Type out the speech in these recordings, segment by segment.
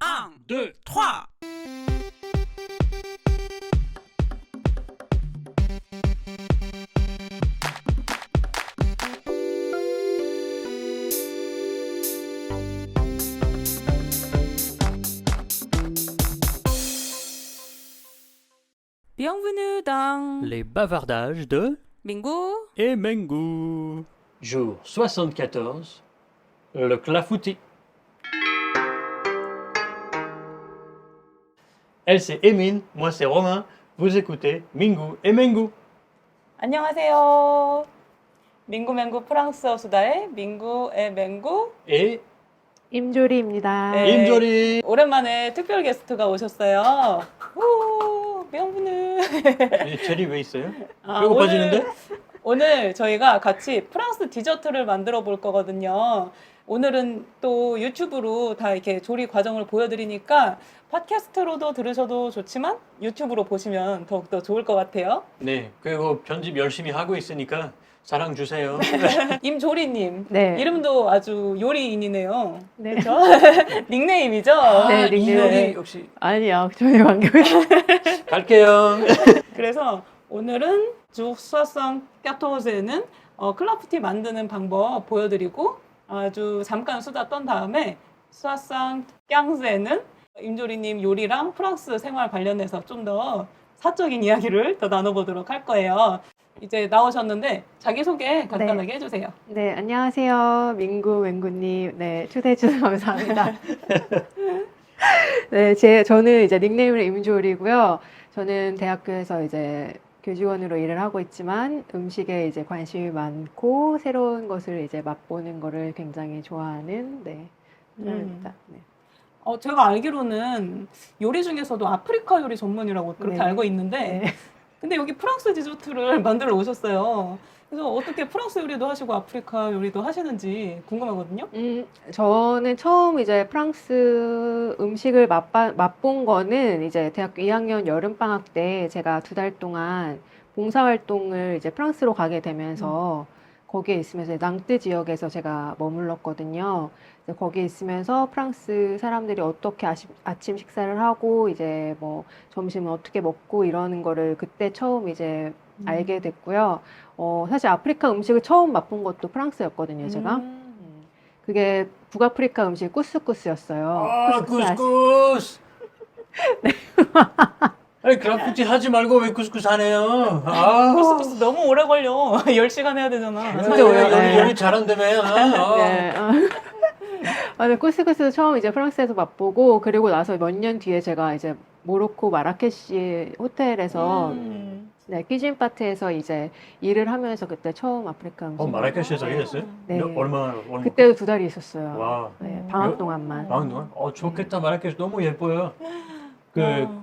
Un, deux, trois. Bienvenue dans Les bavardages de Mingu. et Mengu. Jour 74, le clafoutis. Elle c'est Emine, moi c'est Romain. Vous écoutez Mingu et Mengu. 안녕하세요. 민구 프랑스어 수다의 민구의 맹구. Et 임조리입니다. 네. 임조리. 오랜만에 특별 게스트가 오셨어요. 오, bienvenue. 제리 왜 있어요? 아, 배고파지는데? 오늘 저희가 같이 프랑스 디저트를 만들어 볼 거거든요. 오늘은 또 유튜브로 다 이렇게 조리 과정을 보여드리니까 팟캐스트로도 들으셔도 좋지만 유튜브로 보시면 더욱더 좋을 것 같아요. 네, 그리고 편집 열심히 하고 있으니까 사랑 주세요. 임조리님. 네. 이름도 아주 요리인이네요. 네. 그렇죠? 닉네임이죠? 네, 닉네임. 이효리 혹시 아니요, 저희 관계가 갈게요. 그래서 오늘은 주사상 까토제는 클라프티 만드는 방법 보여드리고 아주 잠깐 수다 떤 다음에 수사상 깡제는 임조리님 요리랑 프랑스 생활 관련해서 좀 더 사적인 이야기를 더 나눠보도록 할 거예요. 이제 나오셨는데 자기소개 간단하게 해주세요. 네, 안녕하세요. 민구, 맹구님. 네, 초대해 주셔서 감사합니다. 네, 저는 이제 닉네임은 임조리고요. 저는 대학교에서 이제 교직원으로 일을 하고 있지만 음식에 이제 관심이 많고 새로운 것을 이제 맛보는 거를 굉장히 좋아하는 사람입니다. 네. 제가 알기로는 요리 중에서도 아프리카 요리 전문이라고 그렇게 네. 알고 있는데 네. 근데 여기 프랑스 디저트를 만들어 오셨어요. 그래서 어떻게 프랑스 요리도 하시고 아프리카 요리도 하시는지 궁금하거든요. 저는 처음 이제 프랑스 음식을 맛본 거는 이제 대학교 2학년 여름방학 때 제가 2달 동안 봉사활동을 이제 프랑스로 가게 되면서 거기에 있으면서 낭뜨 지역에서 제가 머물렀거든요. 그래서 거기에 있으면서 프랑스 사람들이 어떻게 아침 식사를 하고 이제 뭐 점심은 어떻게 먹고 이러는 거를 그때 처음 이제 알게 됐고요. 사실 아프리카 음식을 처음 맛본 것도 프랑스였거든요, 제가. 그게 북아프리카 음식 쿠스쿠스였어요. 아, 쿠스쿠스. 아니 그라피티 하지 말고 왜 쿠스쿠스 하네요. 아, 코스코스 너무 오래 걸려. 10시간 해야 되잖아. 진짜 오래 걸려요. 요리 잘한다며. 네. 맞아요. 쿠스쿠스 처음 이제 프랑스에서 맛보고 그리고 나서 몇 년 뒤에 제가 이제 모로코 마라케시 호텔에서 네, 키진 파트에서 이제 일을 하면서 그때 처음 아프리카 음식. 마라케시에서 일했어요? 네. 얼마나? 그때도 2달이 있었어요. 와. 네, 방학 동안만. 방학 동안? 좋겠다. 마라케시 너무 예뻐요.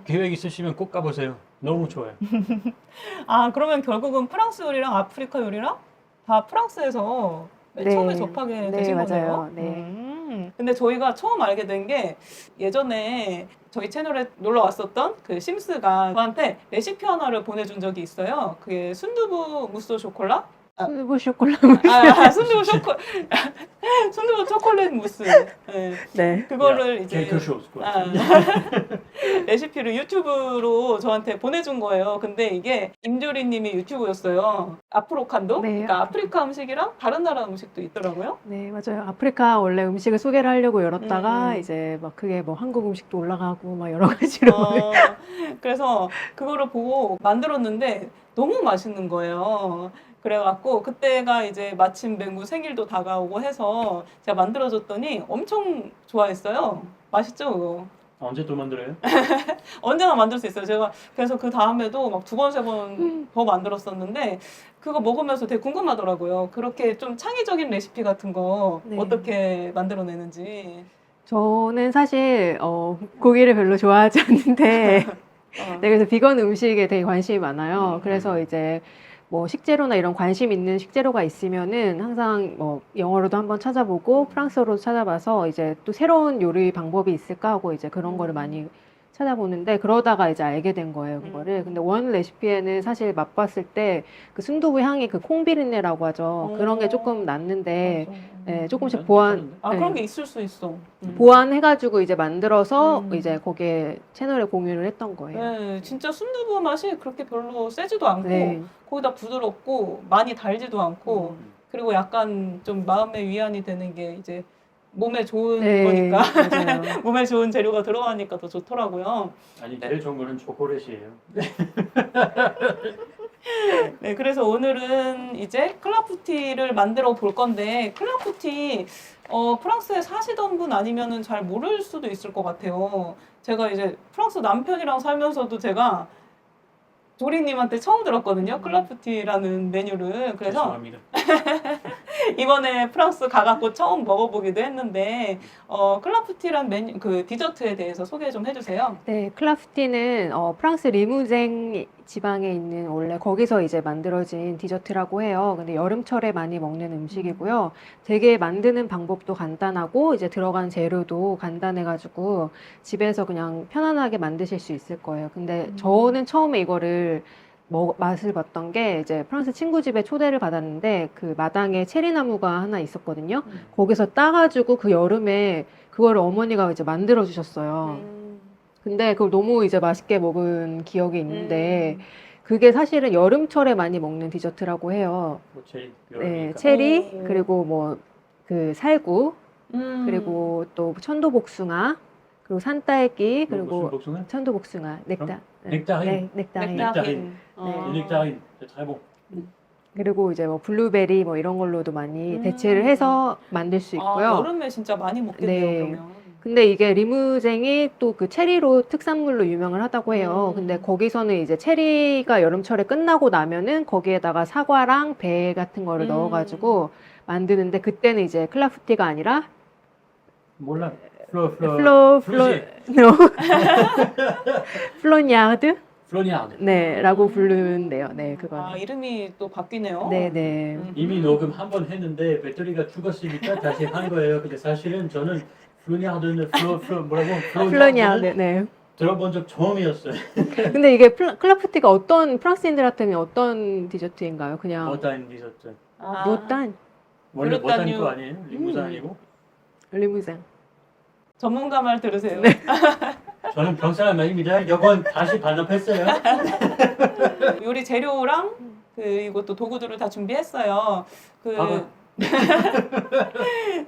계획 있으시면 꼭 가보세요. 너무 좋아요. 아, 그러면 결국은 프랑스 요리랑 아프리카 요리랑 다 프랑스에서 맨 네. 처음에 접하게 네, 되신 맞아요. 거네요. 네. 근데 저희가 처음 알게 된 게 예전에 저희 채널에 놀러 왔었던 그 심스가 저한테 레시피 하나를 보내준 적이 있어요. 그게 순두부 무스 쇼콜라? 수부 쇼콜라. 순두부 초콜릿 무스. 네. 네. 그거를 이제 quelque 레시피를 유튜브로 저한테 보내준 거예요. 근데 이게 임조리님이 유튜브였어요. 아프로칸도? 네. 그러니까 아프리카 음식이랑 다른 나라 음식도 있더라고요. 네, 맞아요. 아프리카 원래 음식을 소개를 하려고 열었다가 음. 이제 막 그게 뭐 한국 음식도 올라가고 막 여러 가지로. 그래서 그거를 보고 만들었는데 너무 맛있는 거예요. 그래갖고 그때가 이제 마침 맹구 생일도 다가오고 해서 제가 만들어줬더니 엄청 좋아했어요. 맛있죠, 그거? 언제 또 만들어요? 언제나 만들 수 있어요. 제가 그래서 그 다음에도 막 2번, 3번 더 만들었었는데 그거 먹으면서 되게 궁금하더라고요. 그렇게 좀 창의적인 레시피 같은 거 네. 어떻게 만들어내는지. 저는 사실 고기를 별로 좋아하지 않는데 네, 그래서 비건 음식에 되게 관심이 많아요. 그래서 이제 뭐 식재료나 이런 관심 있는 식재료가 있으면은 항상 뭐 영어로도 한번 찾아보고 프랑스어로도 찾아봐서 이제 또 새로운 요리 방법이 있을까 하고 이제 그런 거를 많이 찾아보는데 그러다가 이제 알게 된 거예요, 그거를. 근데 원 레시피에는 사실 맛봤을 때 그 순두부 향이 그 콩비린내라고 하죠. 그런 게 조금 났는데 맞아. 예, 조금씩 괜찮은데? 보완 아, 예, 그런 게 있을 수 있어. 보완해가지고 이제 만들어서 음. 이제 거기에 채널에 공유를 했던 거예요. 네, 진짜 순두부 맛이 그렇게 별로 세지도 않고 네. 거기다 부드럽고 많이 달지도 않고 그리고 약간 좀 마음의 위안이 되는 게 이제 몸에 좋은 네, 거니까 맞아요. 몸에 좋은 재료가 들어가니까 더 좋더라고요. 아니 제일 좋은 거는 초콜릿이에요. 네, 그래서 오늘은 이제 클라푸티를 만들어 볼 건데 클라푸티 프랑스에 사시던 분 아니면은 잘 모를 수도 있을 것 같아요. 제가 이제 프랑스 남편이랑 살면서도 제가 조리님한테 처음 들었거든요. 클라푸티라는 메뉴를. 그래서 죄송합니다. 이번에 프랑스 가갖고 처음 먹어보기도 했는데 클라푸티란 메뉴 그 디저트에 대해서 소개 좀 해주세요. 네, 클라프티는 프랑스 리무쟁 지방에 있는 원래 거기서 이제 만들어진 디저트라고 해요. 근데 여름철에 많이 먹는 음식이고요. 되게 만드는 방법도 간단하고 이제 들어간 재료도 간단해가지고 집에서 그냥 편안하게 만드실 수 있을 거예요. 근데 저는 처음에 이거를 맛을 봤던 게 이제 프랑스 친구 집에 초대를 받았는데 그 마당에 체리 나무가 하나 있었거든요. 거기서 따가지고 그 여름에 그거를 어머니가 이제 만들어 주셨어요. 근데 그걸 너무 이제 맛있게 먹은 기억이 있는데 그게 사실은 여름철에 많이 먹는 디저트라고 해요. 뭐 제일 네, 여름이니까. 체리 오. 그리고 뭐 그 살구 그리고 또 천도복숭아 그리고 산딸기 무슨 그리고 복숭아? 천도복숭아 넥타 넥타린? 네, 넥타린 넥타린. 어. 넥타린. 잘 먹. 그리고 이제 뭐 블루베리 뭐 이런 걸로도 많이 대체를 해서 만들 수 있고요. 아, 여름에 진짜 많이 먹겠네요. 네. 그러면. 근데 이게 리무쟁이 또 그 체리로 특산물로 유명을 하다고 해요. 근데 거기서는 이제 체리가 여름철에 끝나고 나면은 거기에다가 사과랑 배 같은 거를 넣어가지고 만드는데 그때는 이제 클라푸티가 아니라 몰라. 플로냐드 플로니아드. 라고 부르는데요. 네, 그거는. 아, 이름이 또 바뀌네요. 네. 이미 녹음 한 번 했는데 배터리가 죽었으니까 다시 한 거예요. 근데 사실은 저는 플로니아드는 뭐라고? 플로냐드. 네. 들어본 적 처음이었어요. 근데 이게 클라푸티가 어떤 프랑스인들한테는 어떤 디저트인가요? 그냥 못한 디저트. 아, 못단 원래 그렇다뇨. 못한 거 아니에요? 리무사 아니고? 리무쟁. 전문가 말 들으세요. 저는 병사람 아닙니다. 이건 다시 반납했어요. 요리 재료랑 그리고 또 도구들을 다 준비했어요. 봐봐.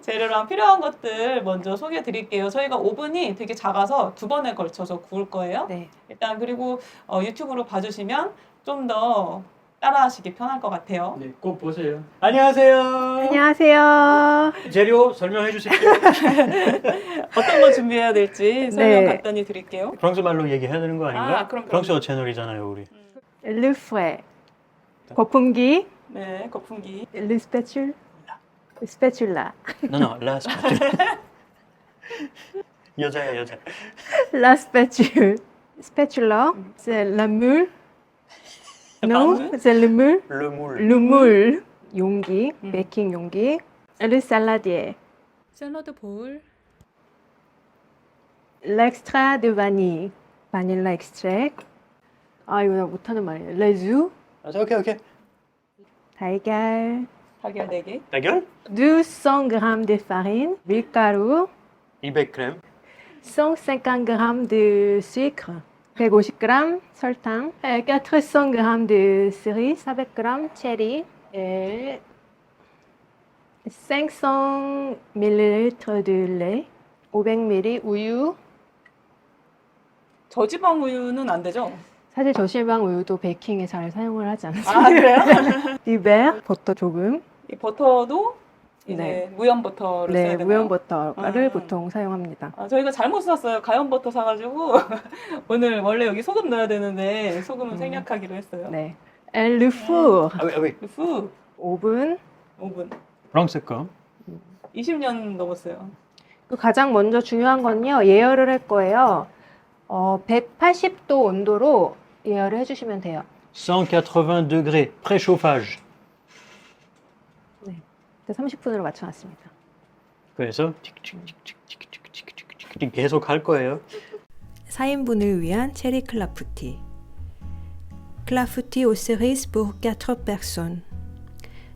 재료랑 필요한 것들 먼저 소개해 드릴게요. 저희가 오븐이 되게 작아서 2번에 걸쳐서 구울 거예요. 네. 일단 그리고 유튜브로 봐주시면 좀 더 따라하시기 편할 것 같아요. 네, 꼭 보세요. 안녕하세요. 안녕하세요. 재료 설명해 주십시오. 어떤 거 준비해야 될지 설명 네. 간단히 드릴게요. 프랑스 말로 얘기해야 되는 거 아닌가? 아, 그럼. 프랑스어 채널이잖아요, 우리. Le fouet. 거품기. 네, 거품기. Le spatule. spatula. No, la spatule. 여자야, 여자. La spatule. Spatula. C'est la mule. Non, mule? c'est le mule. Le moule. Le moule. 용기. 베이킹 용기. Le saladier. 샐러드 볼. L'extrait de vanille. 바닐라 extract. 아, 이거 나 못하는 말이에요. Les œufs. 오케이. 달걀. 달걀 4개. 대결? 200 g de farine. 밀가루. 200g. 150 g de sucre. 150g 설탕. 400 g de cerise. 400g 체리. et 500 ml de lait. 500ml 우유. 저지방 우유는 안 되죠? 사실 저시방 우유도 베이킹에 잘 사용을 하지 않습니다. 아, 그래요? 디베 버터 조금. 이 버터도 이제 네. 무염 버터를 네, 써야 되나요? 무염 버터를 아. 보통 사용합니다. 아, 저희가 잘못 샀어요. 가염 버터 사가지고 오늘 원래 여기 소금 넣어야 되는데 소금은 생략하기로 했어요. 네. Le four. 아, 왜? 후 오븐. 5분. 프랑스 거. 20년 넘었어요. 그 가장 먼저 중요한 건요. 예열을 할 거예요. 180도 온도로 예열을 해주시면 돼요. 180 degrés, préchauffage. 30분으로 맞춰놨습니다. 그래서 틱틱틱틱틱틱틱틱 계속 할 거예요. 4인분을 위한 체리 클라푸티. 클라푸티 aux cerises pour 4 personnes.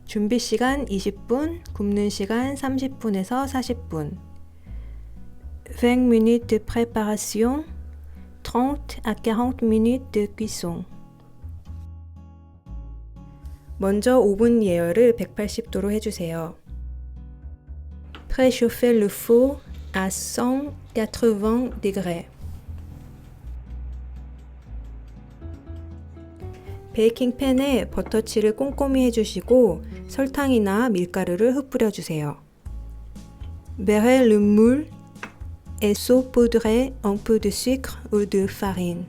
준비 시간 20분, 굽는 시간 30분에서 40분. 20 minutes de préparation, 30 à 40 minutes de cuisson. 먼저 오븐 예열을 180도로 해주세요. Préchauffez le four à 180 degrés. 베이킹팬에 버터칠을 꼼꼼히 해주시고 설탕이나 밀가루를 흩뿌려 주세요. Beurrez le moule et saupoudrez un peu de sucre ou de farine.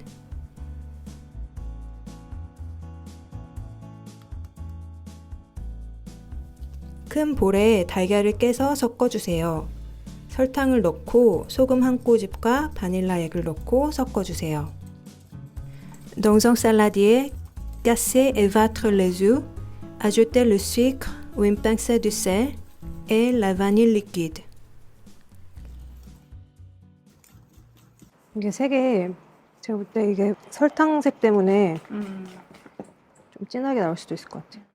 큰 볼에 달걀을 깨서 섞어주세요. 설탕을 넣고 소금 한 꼬집과 바닐라 액을 넣고 섞어주세요. Dans un saladier, cassez et battre les œufs, ajoutez le sucre ou une pincée de sel et la vanille liquide. 이게 색이 제가 볼 때 이게 설탕색 때문에 좀 진하게 나올 수도 있을 것 같아요.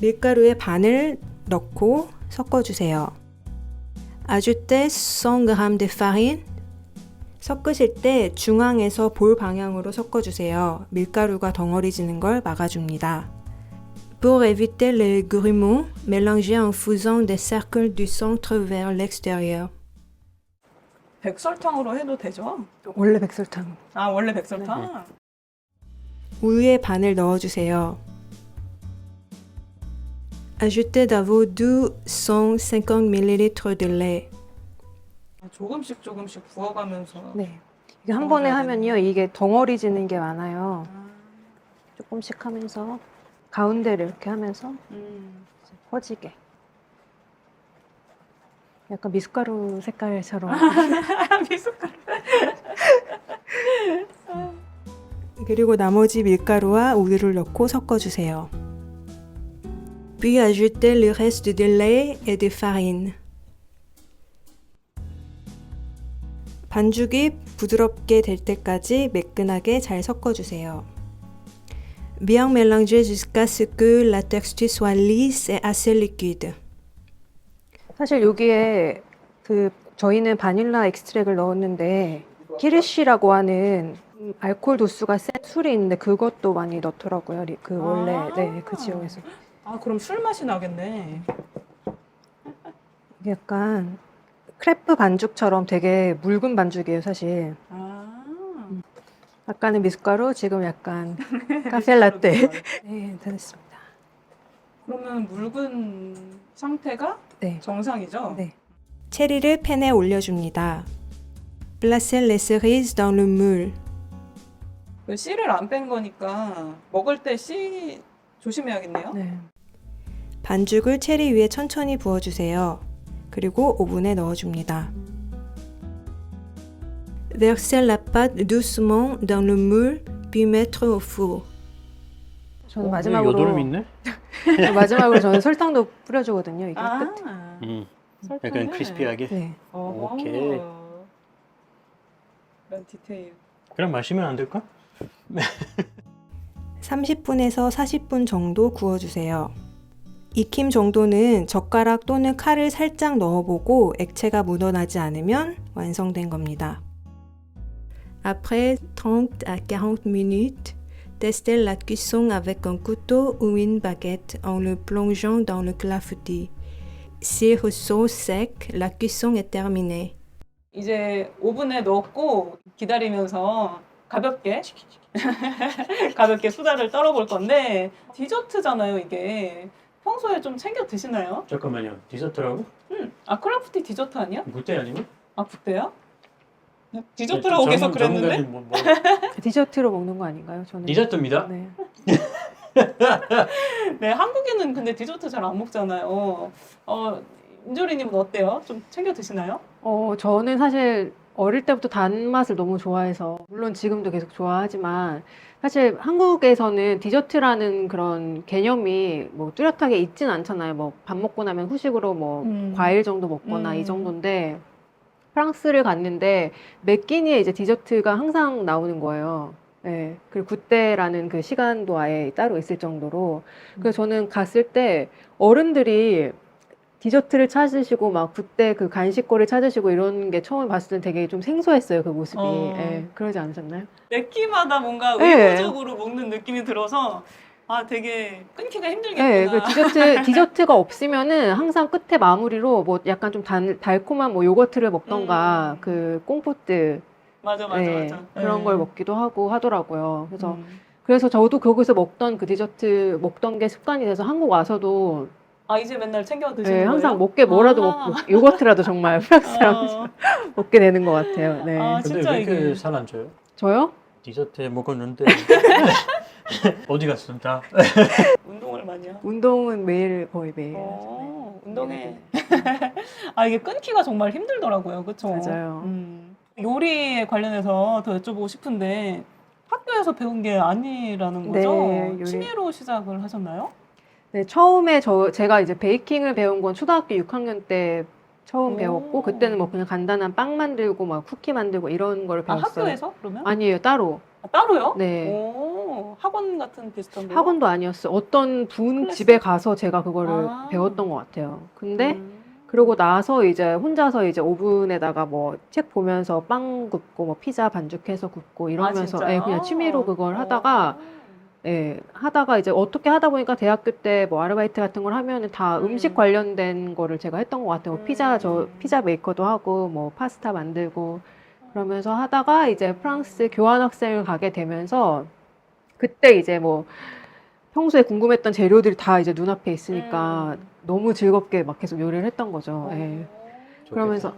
밀가루에 반을 넣고 섞어주세요. Ajoutez 100 g de farine. 섞으실 때 중앙에서 볼 방향으로 섞어주세요. 밀가루가 덩어리지는 걸 막아줍니다. Pour éviter les grumeaux, mélangez en faisant des cercles du centre vers l'extérieur. 백설탕으로 해도 되죠? 원래 백설탕. 아, 원래 백설탕? 우유에 반을 넣어주세요. Ajoutez dans vos doux 150 ml de lait. 조금씩 조금씩 부어가면서. 네. 이게 한 번에 하면요, 이게 덩어리지는 게 많아요. 조금씩 하면서 가운데를 이렇게 하면서 퍼지게. 약간 미숫가루 색깔처럼. 미숫가루. 그리고 나머지 밀가루와 우유를 넣고 섞어주세요. Puis ajoutez le reste de lait et de farine. 반죽이 부드럽게 될 때까지 매끈하게 잘 섞어주세요. Bien mélanger jusqu'à ce que la texture soit lisse et assez liquide. 사실 여기에 저희는 바닐라 엑스트랙을 넣었는데 키르시라고 하는 알코올 도수가 센 술이 있는데 그것도 많이 넣더라고요. 원래 그 지역에서. 아, 그럼 술 맛이 나겠네. 이게 약간 크레프 반죽처럼 되게 묽은 반죽이에요, 사실. 아. 아까는 미숫가루, 지금 약간 카페 라떼. 네, 됐습니다. 그러면 묽은 상태가 네. 정상이죠? 네. 체리를 팬에 올려줍니다. Placez les cerises dans le moule. 그 씨를 안 뺀 거니까 먹을 때 씨 조심해야겠네요. 네. 반죽을 체리 위에 천천히 부어주세요. 그리고 오븐에 넣어줍니다. Versez la pâte doucement dans le moule, puis mettre au four. 저는 여드름 있네? 마지막으로 저는 설탕도 뿌려주거든요. 이게 끝. 약간 크리스피하게. 네. 오케이. 이런 디테일. 그럼 마시면 안 될까? 30분에서 40분 정도 구워주세요. 익힘 정도는 젓가락 또는 칼을 살짝 넣어보고 액체가 묻어나지 않으면 완성된 겁니다. Après 30 à 40 minutes, testez la cuisson avec un couteau ou une baguette en le plongeant dans le clafoutis. S'il ressort sec, la cuisson est terminée. 이제 오븐에 넣고 기다리면서 가볍게 가볍게 수다를 떨어볼 건데 디저트잖아요, 이게. 평소에 좀 챙겨 드시나요? 잠깐만요. 디저트라고? 아, 클라프티 디저트 아니야? 굿대 아니고? 아, 그때요? 디저트라고 계속 그랬는데? 디저트로 먹는 거 아닌가요? 저는. 디저트입니다. 네. 네, 한국인은 근데 디저트 잘 안 먹잖아요. 인조리님은 어때요? 좀 챙겨 드시나요? 저는 사실 어릴 때부터 단맛을 너무 좋아해서, 물론 지금도 계속 좋아하지만, 사실 한국에서는 디저트라는 그런 개념이 뭐 뚜렷하게 있진 않잖아요. 뭐 밥 먹고 나면 후식으로 뭐 과일 정도 먹거나 이 정도인데, 프랑스를 갔는데 매 끼니에 이제 디저트가 항상 나오는 거예요. 예. 그리고 그때라는 그 시간도 아예 따로 있을 정도로. 그래서 저는 갔을 때 어른들이 디저트를 찾으시고 막 그때 그 간식거리 찾으시고 이런 게 처음 봤을 때 되게 좀 생소했어요, 그 모습이. 예. 그러지 않으셨나요? 매 끼마다 뭔가 네. 의무적으로 먹는 느낌이 들어서 아 되게 끊기가 네, 힘들겠구나. 그 디저트가 없으면은 항상 끝에 마무리로 뭐 약간 좀 달콤한 뭐 요거트를 먹던가 그 꽁포트 맞아 네, 맞아. 그런 네. 걸 먹기도 하고 하더라고요. 그래서 음. 그래서 저도 거기서 먹던 그 디저트 먹던 게 습관이 돼서 한국 와서도 아 이제 맨날 챙겨 드시는 네, 거예요? 항상 먹게 뭐라도 아. 먹고 요거트라도 정말 프랑스랑 어. 먹게 되는 것 같아요. 네. 아, 근데 진짜 왜 이게. 이렇게 살 안 쪄요? 저요? 디저트 먹었는데 어디 갔어? 다 운동을 많이 하고. 운동은 매일 거의 매일 하죠. 운동해. 아 이게 끊기가 정말 힘들더라고요. 그렇죠? 맞아요. 요리에 관련해서 더 여쭤보고 싶은데 학교에서 배운 게 아니라는 거죠? 네, 요리. 취미로 시작을 하셨나요? 네, 처음에 제가 이제 베이킹을 배운 건 초등학교 6학년 때 처음 오. 배웠고 그때는 뭐 그냥 간단한 빵 만들고 막 쿠키 만들고 이런 걸 아, 배웠어요. 학교에서 그러면? 아니에요, 따로. 아, 따로요? 네. 오, 학원 같은 비슷한 거? 학원도 아니었어요. 어떤 분 클래스? 집에 가서 제가 그거를 아. 배웠던 것 같아요. 근데 음. 그러고 나서 이제 혼자서 이제 오븐에다가 뭐 책 보면서 빵 굽고 뭐 피자 반죽해서 굽고 이러면서 진짜요? 예, 그냥 취미로 그걸 어. 하다가 예, 하다가 이제 어떻게 하다 보니까 대학교 때 뭐 아르바이트 같은 걸 하면은 다 음식 관련된 거를 제가 했던 것 같아요. 뭐 피자 메이커도 하고 뭐 파스타 만들고 그러면서 하다가 이제 프랑스 교환학생을 가게 되면서 그때 이제 뭐 평소에 궁금했던 재료들이 다 이제 눈앞에 있으니까 너무 즐겁게 막 계속 요리를 했던 거죠. 예. 그러면서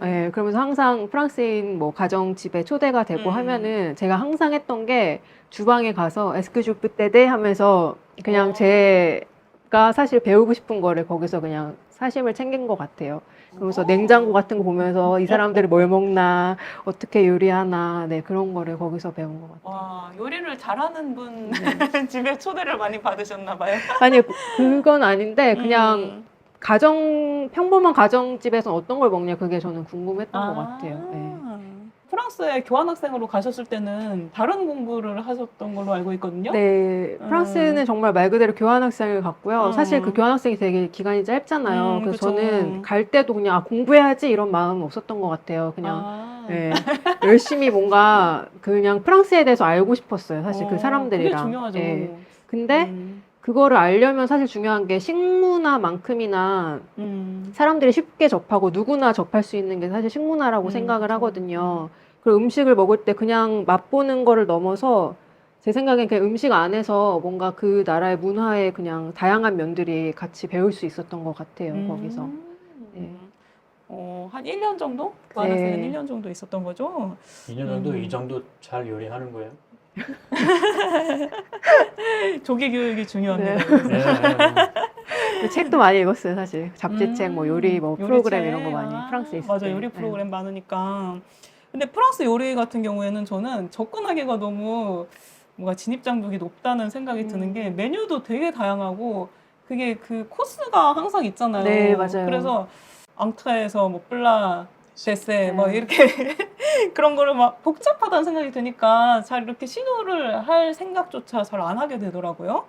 항상 프랑스인 뭐 가정집에 초대가 되고 하면은 제가 항상 했던 게 주방에 가서 에스크주프 때데 하면서 그냥 제가 사실 배우고 싶은 거를 거기서 그냥 사심을 챙긴 것 같아요. 그러면서 냉장고 같은 거 보면서 이 사람들이 뭘 먹나, 어떻게 요리하나, 네, 그런 거를 거기서 배운 것 같아요. 와, 요리를 잘하는 분 집에 초대를 많이 받으셨나 봐요. 아니, 그건 아닌데 그냥 평범한 가정집에서 어떤 걸 먹냐, 그게 저는 궁금했던 것 같아요. 네. 프랑스에 교환학생으로 가셨을 때는 다른 공부를 하셨던 걸로 알고 있거든요. 네, 프랑스는 정말 말 그대로 교환학생을 갔고요. 사실 그 교환학생이 되게 기간이 짧잖아요. 그래서 그쵸. 저는 갈 때도 그냥 공부해야지 이런 마음은 없었던 것 같아요. 그냥 네, 열심히 뭔가 그냥 프랑스에 대해서 알고 싶었어요. 사실 그 사람들이랑. 그게 중요하죠. 네. 근데 그거를 알려면 사실 중요한 게 식문화만큼이나 사람들이 쉽게 접하고 누구나 접할 수 있는 게 사실 식문화라고 생각을 그쵸. 하거든요. 그리고 음식을 먹을 때 그냥 맛보는 거를 넘어서 제 생각엔 그냥 음식 안에서 뭔가 그 나라의 문화의 그냥 다양한 면들이 같이 배울 수 있었던 것 같아요. 거기서. 네. 한 1년 정도? 네. 교환학생은 1년 정도 있었던 거죠? 2년 정도 이 정도 잘 요리하는 거예요? 조기 교육이 중요합니다. 네. 그래서. 네, 근데 책도 많이 읽었어요, 사실. 잡지책, 뭐 요리, 뭐 요리책. 프로그램 이런 거 많이 프랑스에 있을 맞아, 때. 요리 네. 프로그램 많으니까. 근데 프랑스 요리 같은 경우에는 저는 접근하기가 너무 뭔가 진입장벽이 높다는 생각이 드는 게 메뉴도 되게 다양하고 그게 그 코스가 항상 있잖아요. 네, 맞아요. 그래서 앙트레에서 뭐 플라, 데세 네. 뭐 이렇게 그런 거를 막 복잡하다는 생각이 드니까 잘 이렇게 시도를 할 생각조차 잘 안 하게 되더라고요.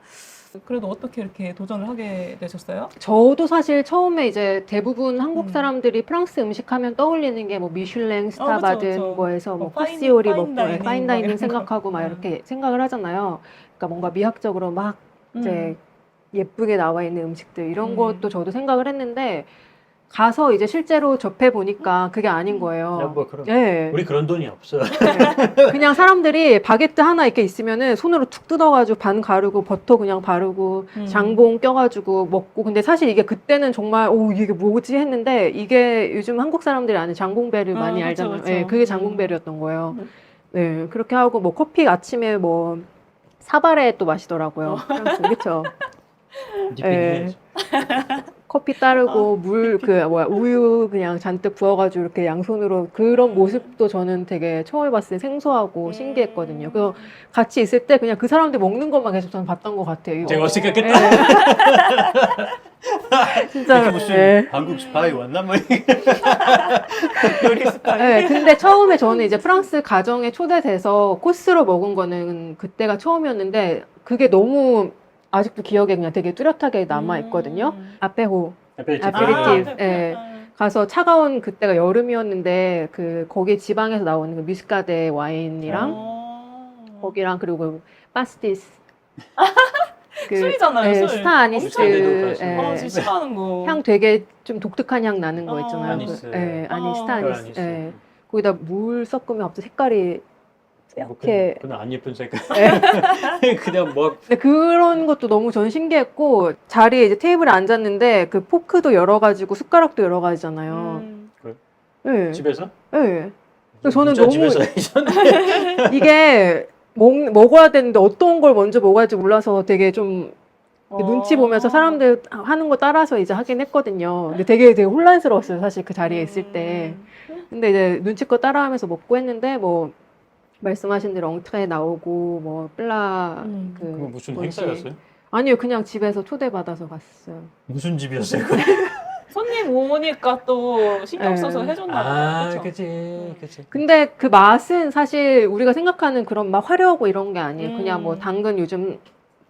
그래도 어떻게 이렇게 도전을 하게 되셨어요? 저도 사실 처음에 이제 대부분 한국 사람들이 프랑스 음식 하면 떠올리는 게 뭐 미슐랭 스타 그쵸, 받은 그쵸. 거에서 뭐 파인 코스 요리 다이닝 먹고 파인 뭐 다이닝 이런 생각하고 막 거. 이렇게 생각을 하잖아요. 그러니까 뭔가 미학적으로 막 이제 예쁘게 나와 있는 음식들 이런 것도 저도 생각을 했는데 가서 이제 실제로 접해 보니까 그게 아닌 거예요. 야, 뭐 그럼 예. 우리 그런 돈이 없어. 그냥 사람들이 바게트 하나 이렇게 있으면은 손으로 툭 뜯어가지고 반 가르고 버터 그냥 바르고 장봉 껴가지고 먹고 근데 사실 이게 그때는 정말 오 이게 뭐지 했는데 이게 요즘 한국 사람들이 아는 장봉베르 많이 그쵸, 알잖아요. 그쵸. 예, 그게 장봉베르였던 거예요. 네, 그렇게 하고 뭐 커피 아침에 뭐 사바레 또 마시더라고요. 프랑스 그렇죠. 디핑 해야지. 커피 따르고 물 그 뭐야 우유 그냥 잔뜩 부어가지고 이렇게 양손으로 그런 모습도 저는 되게 처음 봤을 때 생소하고 신기했거든요. 그래서 같이 있을 때 그냥 그 사람들 먹는 것만 계속 저는 봤던 것 같아요. 되게 어색했겠다. 네. 진짜 무슨 네. 한국 스파이 왔나 뭐. 요리 스타일. 네, 근데 처음에 저는 이제 프랑스 가정에 초대돼서 코스로 먹은 거는 그때가 처음이었는데 그게 너무 아직도 기억에 그냥 되게 뚜렷하게 남아 있거든요. 아페호 아페리티브. 예. 가서 차가운 그때가 여름이었는데 그 거기 지방에서 나오는 그 뮤스카데 와인이랑 거기랑 그리고 그 파스티스 그 술이잖아요, 예, 술. 스타 아니스 뮤스카데도 예, 진짜 싫어하는 거. 향 되게 좀 독특한 향 나는 거 있잖아요. 아니스. 예, 아니스타 어. 아니스. 아니스. 예. 거기다 물 섞으면 갑자기 색깔이 이렇게 그건 안 예쁜 색깔. 예. 그냥 뭐 근데 그런 것도 너무 전 신기했고 자리에 이제 테이블에 앉았는데 그 포크도 여러 가지고 숟가락도 여러 가지잖아요. 예. 집에서? 예. 그래서 저는 진짜 너무 집에서 하셨네. 이게 먹어야 되는데 어떤 걸 먼저 먹어야 할지 몰라서 되게 좀 눈치 보면서 사람들 하는 거 따라서 이제 하긴 했거든요. 근데 되게 혼란스러웠어요, 사실 그 자리에 있을 때. 근데 이제 눈치껏 따라하면서 먹고 했는데 뭐 말씀하신 대로 엉트레 나오고 뭐 플라 그거 그 무슨 뭐지? 행사였어요? 아니요, 그냥 집에서 초대받아서 갔어요. 무슨 집이었어요? 손님 오니까 또 신경 네. 써서 해줬나 봐요. 아, 그쵸? 그치. 근데 그 맛은 사실 우리가 생각하는 그런 막 화려하고 이런 게 아니에요. 그냥 뭐 당근 요즘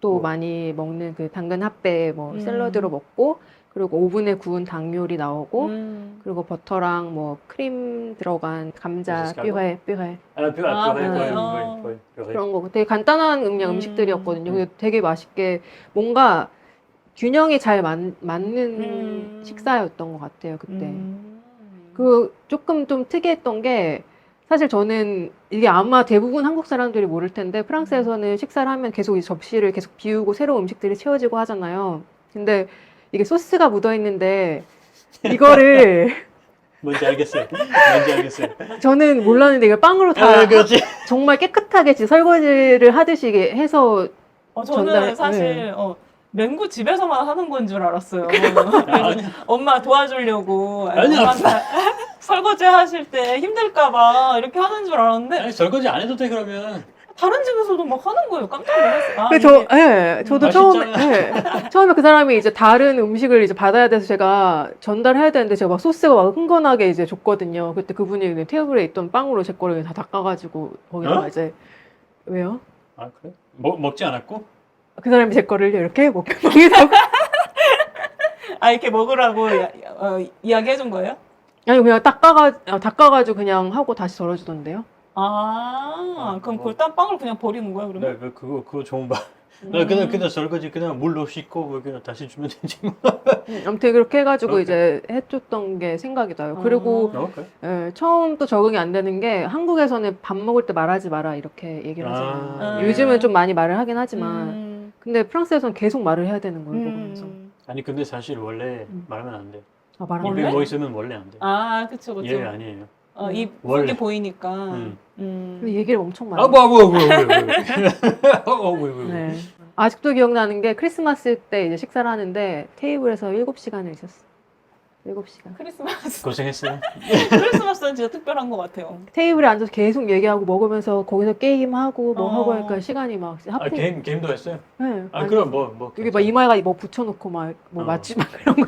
또 뭐. 많이 먹는 그 당근 핫배 뭐 음. 샐러드로 먹고 그리고 오븐에 구운 닭 요리 나오고 음. 그리고 버터랑 뭐 크림 들어간 감자 에스카르고? 퓨레 아, 네. 그런 거 되게 간단한 그냥 음식들이었거든요. 근데 되게 맛있게 뭔가 균형이 잘 맞는 식사였던 것 같아요 그때. 그 조금 좀 특이했던 게 사실 저는 이게 아마 대부분 한국 사람들이 모를 텐데 프랑스에서는 식사를 하면 계속 이 접시를 계속 비우고 새로운 음식들이 채워지고 하잖아요. 근데 이게 소스가 묻어 있는데 이거를 뭔지 알겠어요. 저는 몰랐는데 이게 빵으로 다 아, 그렇지. 정말 깨끗하게 설거지를 하듯이 이게 해서 저는 전달- 사실 맹구 집에서만 하는 건 줄 알았어요. 엄마 도와주려고 아니, 엄마 설거지 하실 때 힘들까봐 이렇게 하는 줄 알았는데 아니, 설거지 안 해도 돼, 그러면. 다른 집에서도 막 하는 거예요. 깜짝 놀랐어요. 아, 근데 저도 맛있잖아. 처음에 그 사람이 이제 다른 음식을 이제 받아야 돼서 제가 전달해야 되는데 제가 막 소스가 막 흥건하게 이제 줬거든요. 그때 그분이 그냥 테이블에 있던 빵으로 제 거를 다 닦아가지고 거기다가 이제 왜요? 아, 그래? 먹지 않았고? 그 사람이 제 거를 이렇게 먹이다가 이렇게 먹으라고 이야기해 준 거예요? 아니 그냥 닦아가지고 그냥 하고 다시 덜어주던데요. 그럼 그딴 빵을 그냥 버리는 거야, 그러면? 네, 그거 좋은 봐. 그냥 설거지 그냥 물로 씻고 그냥 다시 주면 되지 뭐. 아무튼 그렇게 해가지고 오케이. 이제 해줬던 게 생각이 나요. 그리고 그래? 처음 또 적응이 안 되는 게 한국에서는 밥 먹을 때 말하지 마라 이렇게 얘기를 하잖아요. 아. 요즘은 좀 많이 말을 하긴 하지만 근데 프랑스에서는 계속 말을 해야 되는 거예요. 먹으면서. 아니 근데 사실 원래 말하면 안 돼. 아, 말하면 원래? 입에 뭐 있으면 원래 안 돼. 그쵸, 그쵸. 예, 아니에요. 입 원래. 크게 보이니까. 근데 얘기를 엄청 많이 아, 해요. 왜. 네. 아직도 기억나는 게 크리스마스 때 이제 식사를 하는데 테이블에서 7시간을 있었어. 7시간. 크리스마스. 고생했어요. 크리스마스는 진짜 특별한 것 같아요. 테이블에 앉아서 계속 얘기하고 먹으면서 거기서 게임하고 뭐 하고 하니까 시간이 막 아, 하필 게임도 했어요? 네. 그럼 뭐 여기 막 이마에가 뭐 붙여놓고 막 뭐 맛집 막 이런 거.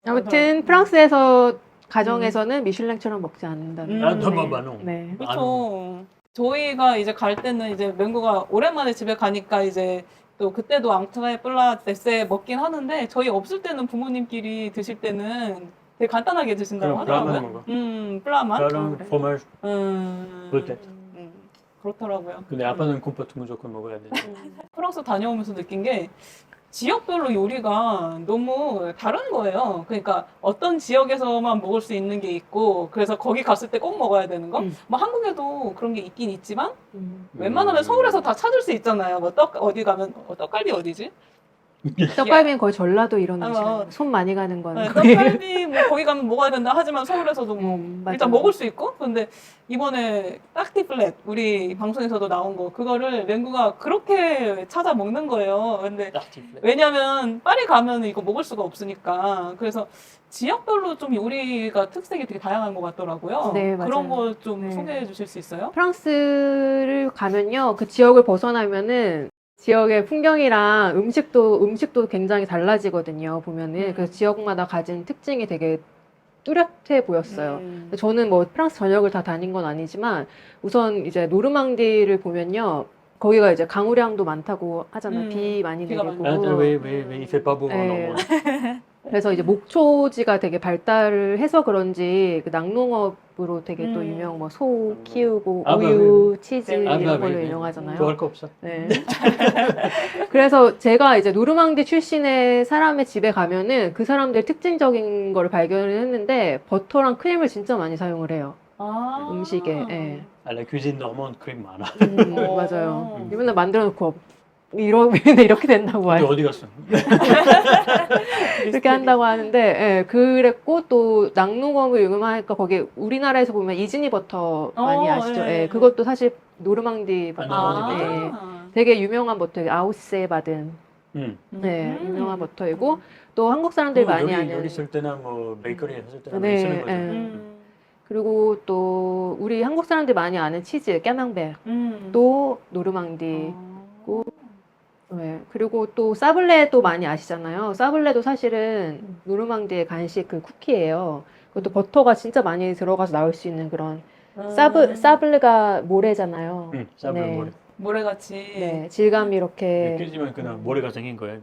아무튼 음. 프랑스에서 가정에서는 미슐랭처럼 먹지 않는다는. 아, 네. 잠깐만요. 네. 그렇죠. 저희가 이제 갈 때는 이제 맹구가 오랜만에 집에 가니까 이제 또 그때도 앙트레 플라 데세 먹긴 하는데 저희 없을 때는 부모님끼리 드실 때는 되게 간단하게 드신다고 그럼 플라만 하더라고요. 먹어. 플라만. 그럼 포마지. 그럴 그렇더라고요. 근데 아빠는 콤포트 무조건 먹어야 돼. 프랑스 다녀오면서 느낀 게 지역별로 요리가 너무 다른 거예요. 그러니까 어떤 지역에서만 먹을 수 있는 게 있고 그래서 거기 갔을 때 꼭 먹어야 되는 거. 뭐 한국에도 그런 게 있긴 있지만 웬만하면 서울에서 다 찾을 수 있잖아요. 뭐 어디 가면 떡갈비 어디지? 떡갈비는 거의 전라도 이런 아, 음식. 손 많이 가는 건 네, 거의. 떡갈비 뭐 거기 가면 먹어야 된다 하지만 서울에서도 뭐 맞아. 일단 먹을 수 있고 근데 이번에 딱띠 플랫 우리 방송에서도 나온 거 그거를 랭구가 그렇게 찾아 먹는 거예요. 근데 왜냐면 파리 가면 이거 먹을 수가 없으니까 그래서 지역별로 좀 요리가 특색이 되게 다양한 것 같더라고요. 네, 맞아요. 그런 거 좀 네. 소개해 주실 수 있어요? 프랑스를 가면요, 그 지역을 벗어나면은 지역의 풍경이랑 음식도 굉장히 달라지거든요. 보면은 그 지역마다 가진 특징이 되게 뚜렷해 보였어요. 근데 저는 뭐 프랑스 전역을 다 다닌 건 아니지만 우선 이제 노르망디를 보면요, 거기가 이제 강우량도 많다고 하잖아요. 비 많이 비가 내리고. 많이 왜 il fait pas beau en 네. Normandie? 그래서 이제 목초지가 되게 발달을 해서 그런지 그 낙농업으로 되게 또 유명, 뭐 소 키우고 아, 우유, 치즈 아, 이런 걸로 유명하잖아요. 좋아할 거 없어. 네. 그래서 제가 이제 노르망디 출신의 사람의 집에 가면은 그 사람들 특징적인 걸 발견을 했는데 버터랑 크림을 진짜 많이 사용을 해요. 아. 음식에. 예. À la cuisine normande 크림 많아. 맞아요. 맨날 만들어 놓고 이렇게 된다고 근데 해요. 어디 갔어? 이렇게 한다고 하는데, 예, 그랬고, 또, 낙농업을 유명하니까, 거기, 우리나라에서 보면 이즈니 버터 많이 아시죠? 예. 예, 그것도 사실 노르망디 버터. 노르망디 버터. 예, 되게 유명한 버터예요. 아우세 바든. 응. 네, 유명한 버터이고, 또 한국 사람들이 많이 아는. 여기 쓸 때나 뭐 베이커리에 했을 때나 네, 쓰는 거죠. 예. 그리고 또, 우리 한국 사람들이 많이 아는 치즈, 까망베. 음. 또, 노르망디. 네, 그리고 또 사블레도 많이 아시잖아요. 사블레도 사실은 노르망디의 간식 그 쿠키예요. 그것도 버터가 진짜 많이 들어가서 나올 수 있는 그런 사블레가 모래잖아요. 응, 사블레 네. 모래. 모래같이. 네, 질감이 이렇게 느끼지만 그냥 모래가 생긴 거야.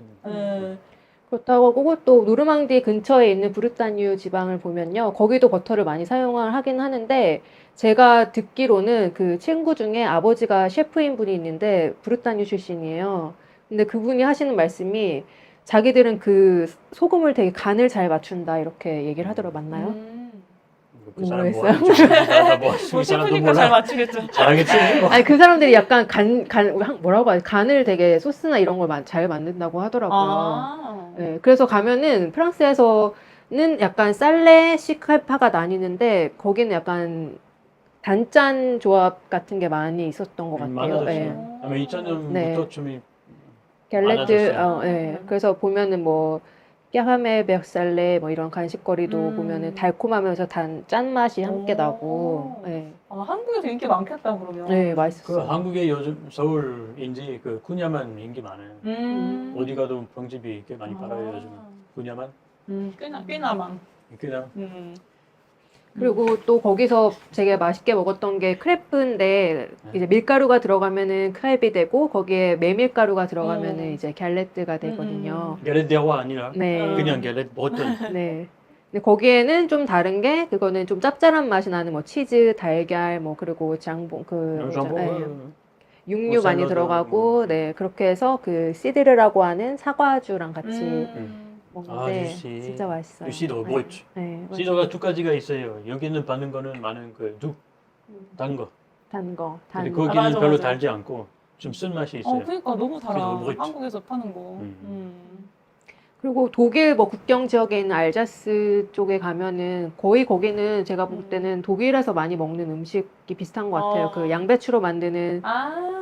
그렇다고 하고 또 노르망디 근처에 있는 브르타뉴 지방을 보면요. 거기도 버터를 많이 사용을 하긴 하는데 제가 듣기로는 그 친구 중에 아버지가 셰프인 분이 있는데 브르타뉴 출신이에요. 근데 그분이 하시는 말씀이 자기들은 그 소금을 되게 간을 잘 맞춘다 이렇게 얘기를 하더라고요. 맞나요? 그 사람 뭐 모르겠어요. 하는지 나도 뭐 뭐 이 사람도 셰프니까 잘 몰라. 맞추겠죠. 잘하겠지. 아니 그 사람들이 약간 뭐라고 하지? 간을 되게 소스나 이런 걸 잘 만든다고 하더라고요. 아. 네, 그래서 가면은 프랑스에서는 약간 쌀레식 파가 나뉘는데 거기는 약간 단짠 조합 같은 게 많이 있었던 것 같아요. 많아졌어요. 네. 아마 2000년부터쯤이 갤레트, 많아졌어요. 네. 그래서 보면은 뭐 까하메 벽살레 뭐 이런 간식거리도 보면은 달콤하면서 짠맛이 함께 나고, 네, 아, 한국에서 인기 많겠다 그러면. 네, 그 맛있었어요. 한국에 요즘 서울인지 그 군야만 인기 많아요. 어디 가도 병집이 꽤 많이 팔아요 요즘. 군야만 꽤나망. 그냥 그리고 또 거기서 되게 맛있게 먹었던 게 크레프인데 이제 밀가루가 들어가면은 크레비 되고 거기에 메밀가루가 들어가면은 이제 갤레트가 되거든요. 갤렛 대화 아니라 네. 그냥 갤렛 버튼. 네. 근데 거기에는 좀 다른 게 그거는 좀 짭짤한 맛이 나는 뭐 치즈, 달걀 뭐 그리고 장봉 육류 뭐 많이 샐러드, 들어가고 뭐. 네, 그렇게 해서 그 시드르라고 하는 사과주랑 같이 아, 먹는데 주시. 진짜 맛있어요. 주시 너무 멋져. 네, 맞아요. 시저가 두 가지가 있어요. 여기는 받는 거는 많은 단 거. 단 거, 근데 단 거기는 맞아, 별로 맞아. 달지 않고 좀 쓴맛이 있어요. 그러니까 너무 달아. 그래서 뭐 있지? 한국에서 파는 거. 그리고 독일 뭐 국경 지역에 있는 알자스 쪽에 가면은 거의 거기는 제가 볼 때는 독일에서 많이 먹는 음식이 비슷한 것 같아요. 그 양배추로 만드는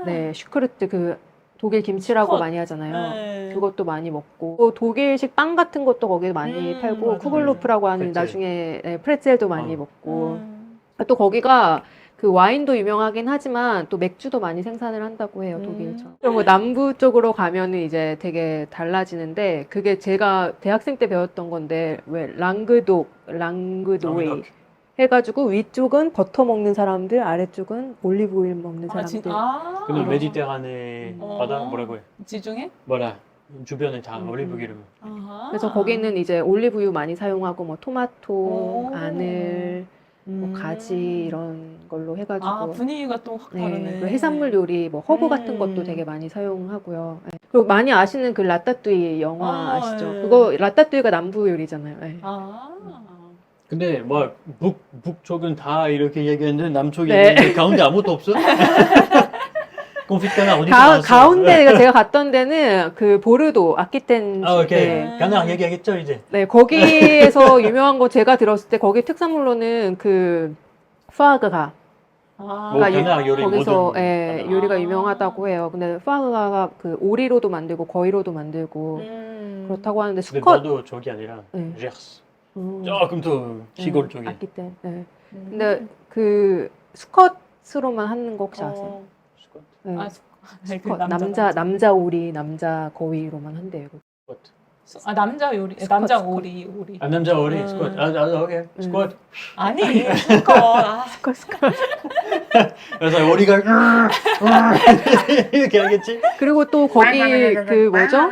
네, 슈크르트 그 독일 김치라고 컷. 많이 하잖아요. 네. 그것도 많이 먹고 또 독일식 빵 같은 것도 거기 많이 팔고 맞아요. 쿠글로프라고 하는 프레첼. 나중에 네, 프레첼도 많이 어. 먹고 또 거기가 그 와인도 유명하긴 하지만 또 맥주도 많이 생산을 한다고 해요, 독일처럼. 그리고 남부 쪽으로 가면은 이제 되게 달라지는데 그게 제가 대학생 때 배웠던 건데 왜 랑그도웨이 해가지고 위쪽은 버터 먹는 사람들, 아래쪽은 올리브 오일 먹는 사람들. 그는 메디테라네 어. 바다 뭐라고 해? 지중해? 뭐라 주변에 다 올리브 기름. 그래서 거기는 이제 올리브유 많이 사용하고 뭐 토마토, 오. 마늘, 뭐 가지 이런 걸로 해가지고 분위기가 또 확 다르네. 네, 그리고 해산물 요리, 뭐 허브 같은 것도 되게 많이 사용하고요. 네. 그리고 많이 아시는 그 라따뚜이 영화 아시죠? 네. 그거 라따뚜이가 남부 요리잖아요. 네. 근데 뭐 북쪽은 다 이렇게 얘기했는데 남쪽 네. 얘기했는데 가운데 아무것도 없어? 콘피트가 어디서 나왔어요? 가운데가 제가 갔던 데는 그 보르도 아키텐. 아, 오케이. 네. 가능 얘기하겠죠, 이제. 네, 거기에서 유명한 거 제가 들었을 때 거기 특산물로는 그 푸아그가 아, 뭐, 가나 요리 거기서 모든 예, 가나. 요리가 아. 유명하다고 해요. 근데 푸아그가 그 오리로도 만들고 거이로도 만들고 그렇다고 하는데 근데 수컷 나도 저기 아니라 네. 제르스. 음, 조금 더 시골 쪽에. 아키텐. 네. 근데 그 수컷으로만 하는 거 혹시 아세요? 어, 네. 아, 수컷, 그 남자 오리, 남자 거위로만 한대요. 아, 남자 요리, 스쿼트, 남자 스쿼트. 오리. 아, 남자 어리 음. 스쿼트. 오케이. 스쿼트. 아니, 수컷. 아, 스컷. 그래서 어리가 이렇게 하겠지? 그리고 또 거기 그 뭐죠?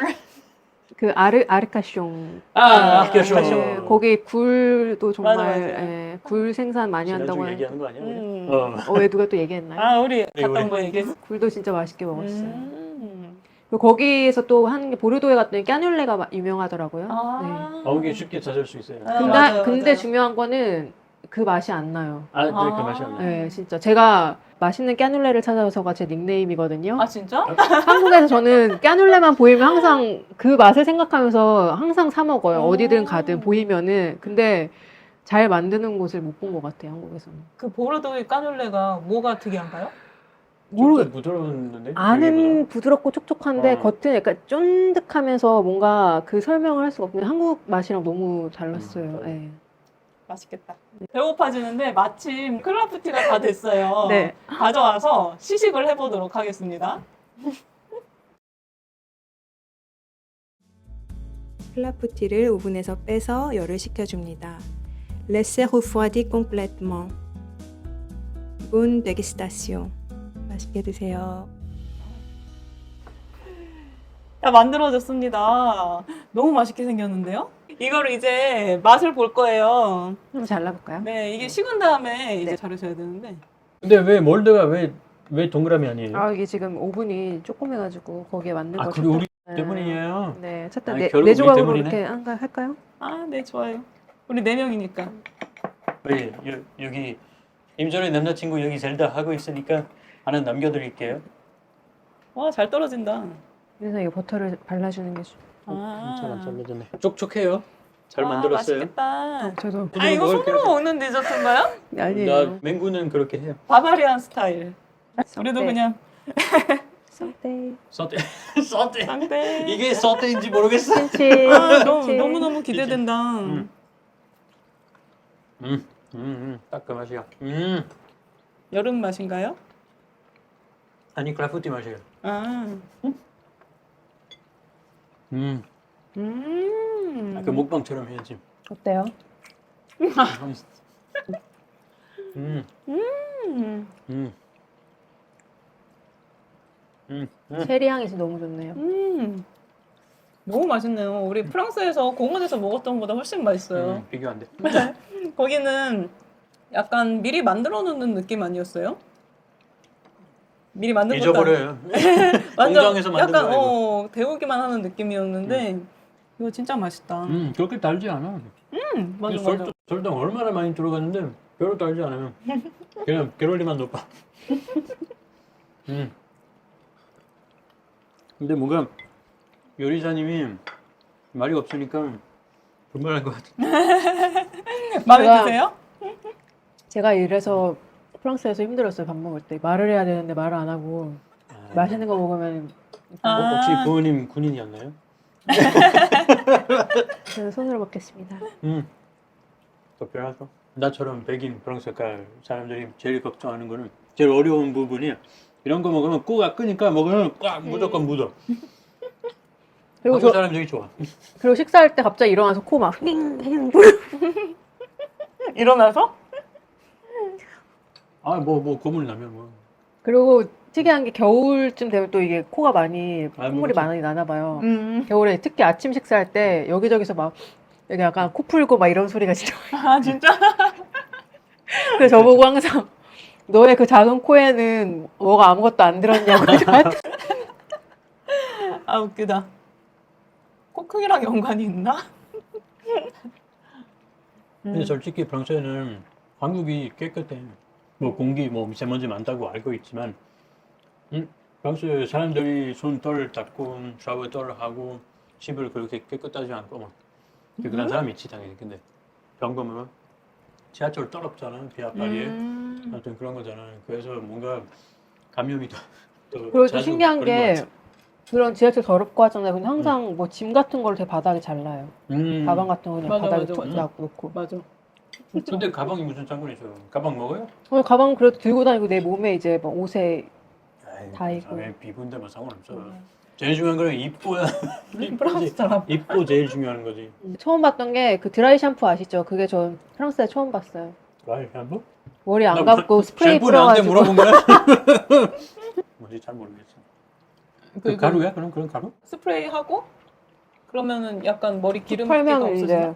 그 아르카숑. 아껴줘. 네, 거기 굴도 정말 맞아, 맞아. 예, 굴 생산 많이 한다고 하는데. 얘기하는 거 아니야? 음. 어. 왜 누가 또 얘기했나요? 아, 우리 네, 갔던 우리. 거 얘기했어. 굴도 진짜 맛있게 먹었어요. 음. 그리고 거기에서 또 하는 게 보르도에 갔더니 까뇰레가 유명하더라고요. 네. 아, 거기 쉽게 찾을 수 있어요. 아, 근데, 맞아요, 근데 맞아요. 중요한 거는 그 맛이 안 나요. 아, 그 아. 맛이 안 나. 네, 진짜 제가 맛있는 까뇰레를 찾아서가 제 닉네임이거든요. 아, 진짜? 한국에서 저는 까뇰레만 보이면 항상 그 맛을 생각하면서 항상 사 먹어요. 오. 어디든 가든 보이면은. 근데 잘 만드는 곳을 못 본 것 같아요, 한국에서는. 그 보르도의 까눌레가 뭐가 특이한가요? 모르, 좀 부드러운데? 안은 부드럽고 촉촉한데 어. 겉은 약간 쫀득하면서 뭔가 그 설명을 할 수가 없는데 한국 맛이랑 너무 달랐어요. 예. 맛있겠다. 배고파지는데 마침 클라프티가 다 됐어요. 네. 가져와서 시식을 해보도록 하겠습니다. 클라푸티를 오븐에서 빼서 열을 식혀줍니다. Laissez refroidir complètement. Bonne dégustation. 맛있게 드세요. 다 만들어졌습니다. 너무 맛있게 생겼는데요? 이거를 이제 맛을 볼 거예요. 한번 잘라볼까요? 네, 이게 식은 다음에 이제 네. 자르셔야 되는데. 근데 왜 몰드가 왜 동그라미 아니에요? 아, 이게 지금 오븐이 조그매가지고 거기에 맞는 아, 거 그리고 우리 네. 때문이에요. 네, 찾다 아, 네, 결국 네 우리 조각으로 때문이네. 이렇게 할까요? 아, 네, 좋아요. 우리 4명이니까. 왜 여기 임전의 남자친구 여기 젤다 하고 있으니까 하나 남겨드릴게요. 와, 잘 떨어진다. 그래서 이 버터를 발라주는 게 괜찮아, 잘라졌네. 촉촉해요. 잘 와, 만들었어요. 맛있겠다. 저도 아, 이거 손으로 먹는 디저트인가요? 아니에요. 나 맹구는 그렇게 해요. 바바리안 스타일. 우리도 네. 그냥 썸데이 서대 서대 쌍대. 이게 서대인지 모르겠어. 김치 아, 김치. 너무너무 기대된다. 딱 그 맛이야. 여름 맛인가요? 아니 크라프티 맛이에요. 아. 그 먹방처럼 해야지. 어때요? 체리 향이 진짜 너무 좋네요. 너무 맛있네요. 우리 프랑스에서 공원에서 먹었던 것보다 훨씬 맛있어요. 비교 안 돼. 거기는 약간 미리 만들어 놓는 느낌 아니었어요? 미리 만든 것도 잊어버려요. 완전 공장에서 만든 약간 거 데우기만 하는 느낌이었는데 이거 진짜 맛있다. 그렇게 달지 않아. 맞아 이게 맞아. 설탕 얼마나 많이 들어갔는데 별로 달지 않아요. 그냥 캐로리만 높아. 근데 뭔가 요리사님이 말이 없으니까 분발할 것 같아. 마음에 제가- 드세요? 제가 이래서 프랑스에서 힘들었어요. 밥 먹을 때 말을 해야 되는데 말을 안 하고 맛있는 거 먹으면 아. 혹시 부모님 군인이었나요? 저는 손으로 먹겠습니다. 특별하죠. 나처럼 백인 프랑스가 사람들이 제일 걱정하는 거는 제일 어려운 부분이 이런 거 먹으면 코가 끄니까 먹으면 꽉 무조건 묻어. 그리고 한국 사람 되게 좋아. 그리고 식사할 때 갑자기 일어나서 코 막 일어나서? 뭐 고물 나면 뭐. 그리고 특이한 게 겨울쯤 되면 또 이게 코가 많이 아, 콧물이 모르지. 많이 나나 봐요. 겨울에 특히 아침 식사할 때 여기저기서 막 여기 약간 코 풀고 막 이런 소리가 진짜 아 진짜? 그래서 저보고 항상 너의 그 작은 코에는 뭐가 아무것도 안 들었냐고 저한테. 아 웃기다. 코 크기랑 연관이 있나? 근데 솔직히 프랑스에는 한국이 깨끗해. 뭐 공기, 뭐 미세먼지 많다고 알고 있지만 프랑스 사람들이 손떨 닦고 샤워 떨 하고 집을 그렇게 깨끗하지 않고 막 그런 사람이 있지 당연히. 근데 병금은 지하철 떨었잖아 비아파리에. 아무튼 그런 거잖아. 그래서 뭔가 감염이 더 그리고 또 자주 신기한 그런 것 게 같아. 그런 지하철 더럽고 하잖아요. 근데 항상 뭐 짐 같은 거를 되게 바닥에 잘 놔요. 가방 같은 거 그냥 맞아, 바닥에 맞아, 툭 맞아. 놓고. 맞아. 근데 가방이 무슨 상관이죠? 가방 먹어요? 가방 그래도 들고 다니고 내 몸에 이제 막 옷에 아이, 다 있고. 왜 비분데 뭐 상관없어. 제일 중요한 거는 입고야. 프랑스 사람. 입고 제일 중요한 거지. 처음 봤던 게 그 드라이 샴푸 아시죠? 그게 전 프랑스에 처음 봤어요. 와, 샴푸? 머리 안 나 감고 스프레이 샴푸 나한테 뿌려가지고. 물어본 거야? 뭔지 잘 모르겠어. 그 그리고 가루야? 그런 가루? 스프레이 하고 그러면은 약간 머리 기름기가 털면 없어지나? 이제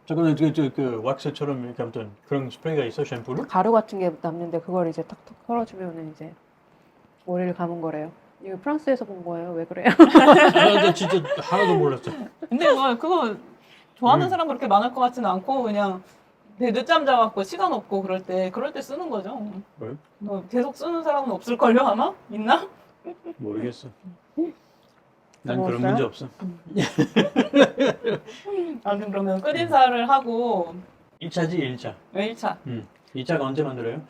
잠깐만 그 왁스처럼 이렇게 아무튼 그런 스프레이가 있어 샴푸로? 가루 같은 게 남는데 그걸 이제 탁탁 털어주면은 이제 머리를 감은 거래요. 이거 프랑스에서 본 거예요. 왜 그래요? 아, 나 진짜 하나도 몰랐어. 근데 뭐 그거 좋아하는 음. 사람 그렇게 많을 것 같지는 않고 그냥 되게 늦잠 자갖고 시간 없고 그럴 때 쓰는 거죠. 왜? 뭐 계속 쓰는 사람은 없을걸요 아마? 있나? 모르겠어. 난 먹었어요? 그런 문제 없어. 아무튼 그러면 끝인사를 하고 1차지 1차. 1차. 2차가 언제 만들어요?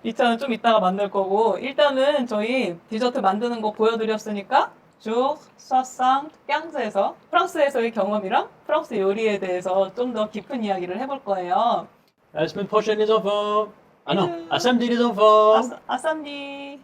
2차는 좀 이따가 만들 거고 일단은 저희 디저트 만드는 거 보여드렸으니까 쭉 수아상 깡즈에서 프랑스에서의 경험이랑 프랑스 요리에 대해서 좀 더 깊은 이야기를 해볼 거예요. La semaine prochaine les enfants. Ah non, à samedi les enfants. 아쌈디